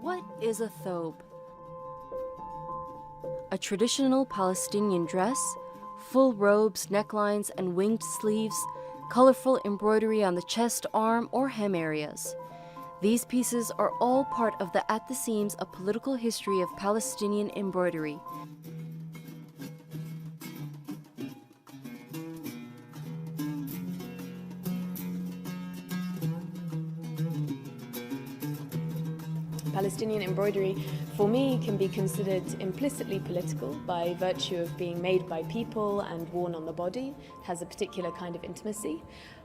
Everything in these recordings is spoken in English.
What is a thobe? A traditional Palestinian dress, full robes, necklines, and winged sleeves, colorful embroidery on the chest, arm, or hem areas. These pieces are all part of the At the Seams, a political history of Palestinian embroidery. Palestinian embroidery, for me, can be considered implicitly political by virtue of being made by people and worn on the body. It has a particular kind of intimacy,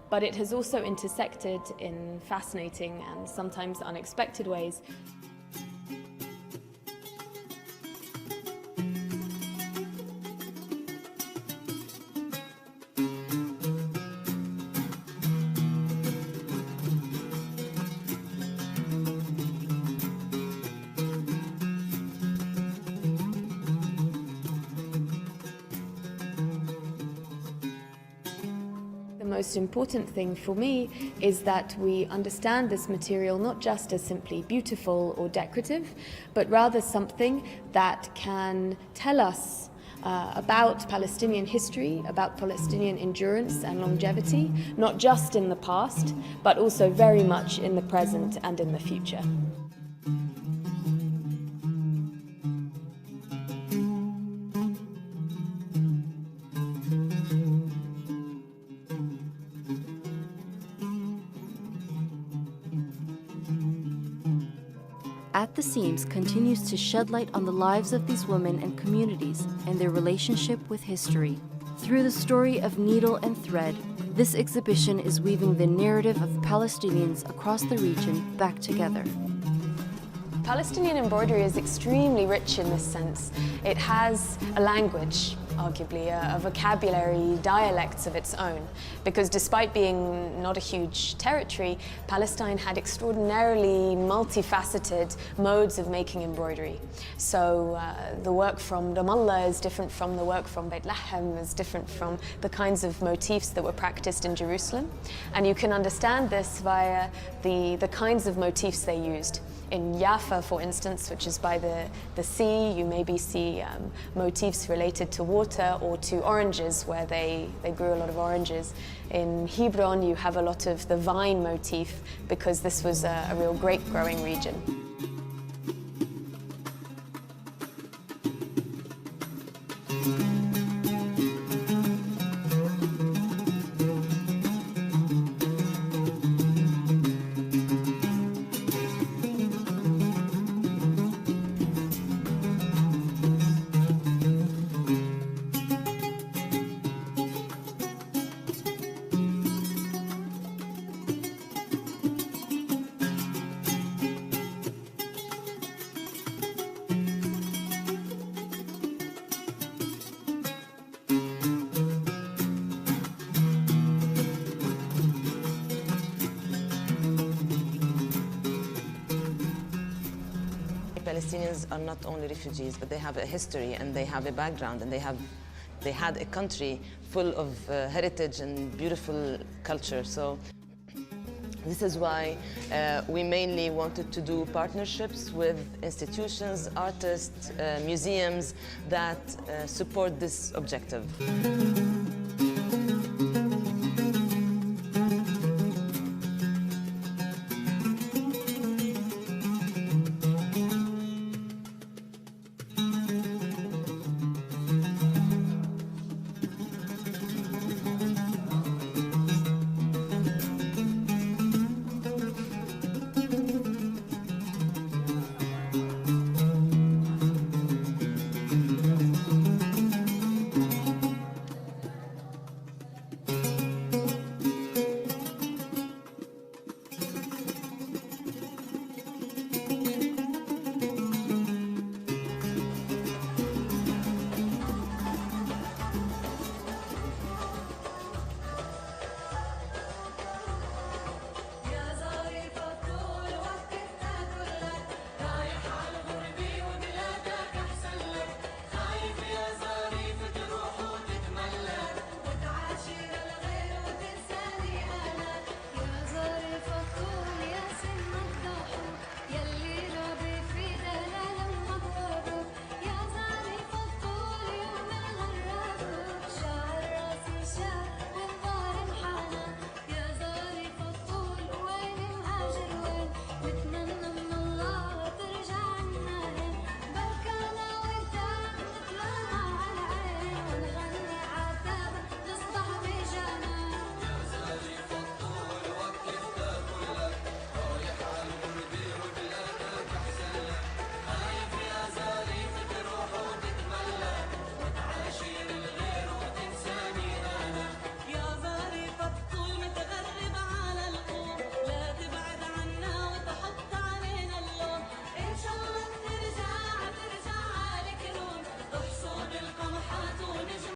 but it has also intersected in fascinating and sometimes unexpected ways. The most important thing for me is that we understand this material not just as simply beautiful or decorative, but rather something that can tell us about Palestinian history, about Palestinian endurance and longevity, not just in the past, but also very much in the present and in the future. At the Seams continues to shed light on the lives of these women and communities and their relationship with history. Through the story of needle and thread, this exhibition is weaving the narrative of Palestinians across the region back together. Palestinian embroidery is extremely rich in this sense. It has a language, arguably, a vocabulary, dialects of its own, because despite being not a huge territory, Palestine had extraordinarily multifaceted modes of making embroidery. So the work from Ramallah is different from the work from Beit Lahem, is different from the kinds of motifs that were practiced in Jerusalem. And you can understand this via the kinds of motifs they used. In Jaffa, for instance, which is by the sea, you maybe see motifs related to water or to oranges, where they grew a lot of oranges. In Hebron, you have a lot of the vine motif, because this was a real grape-growing region. Palestinians are not only refugees, but they have a history and they have a background, and they had a country full of heritage and beautiful culture. So this is why we mainly wanted to do partnerships with institutions, artists, museums that support this objective.